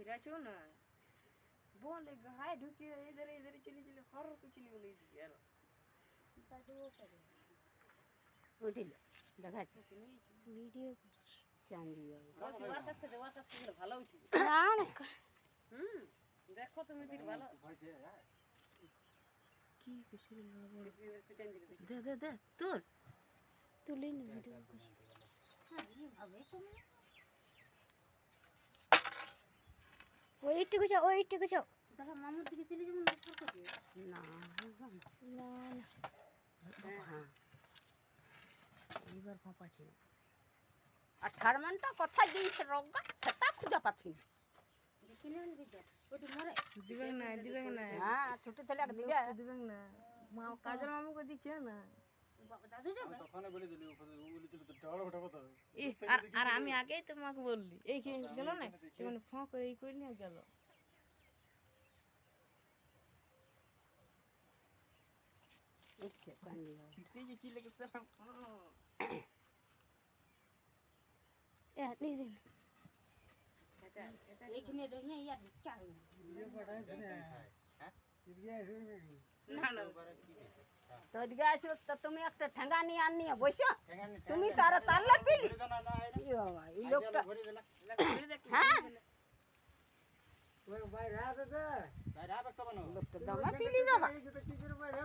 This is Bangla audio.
फिराचो ना बोले गाय ढुकी इधर इधर चली चली हर को चली बोले यार উঠিল দেখাচ্ছি ভিডিও চান্দি ভালো উঠি না না দেখো তুমি দিল ভালো কি কিছু দে দে দে তোর তুলে নি ভিডিও ওইটুকু চাও দাদা মামুর দিকে চলে যেমন না না হ্যাঁ এইবার ফাঁপাছি আর থার্মানটা কোথায় দিয়েছে রোগা সেটা খুঁজে পাচ্ছি না দিবেন না হ্যাঁ ছোট ছেলে দিবে দিবেন না মা কাজল মামুকে দিচ্ছে না দাদু যাবে তখনই বলে দিলি বলেছিল তো টাওয়ার উঠাবো তো আর আমি আগেই তোমাকে বললি এই কি গেল না তখন ফোন করে এই করে নিয়ে গেল ইচ্ছে চান্দি छिपे ये चीज लगे सर এ নিজে এইখানে রহিয়া ইয়া দিসকা ये पढ़ा है ना हां ये ऐसे नहीं না না তো এদিকে আসো তো তুমি একটা ঠেঙ্গা নিয়ে আনিয়ে বসো তুমি তো আর তাল্লা পিলি না না ই বাবা এই লোকটা ভরে দিলা হ্যাঁ ওই বাইরে আতে দে বাইরে আবে তো বানো লোকটা দমা পিলি বাবা এই যে কি করে বাইরে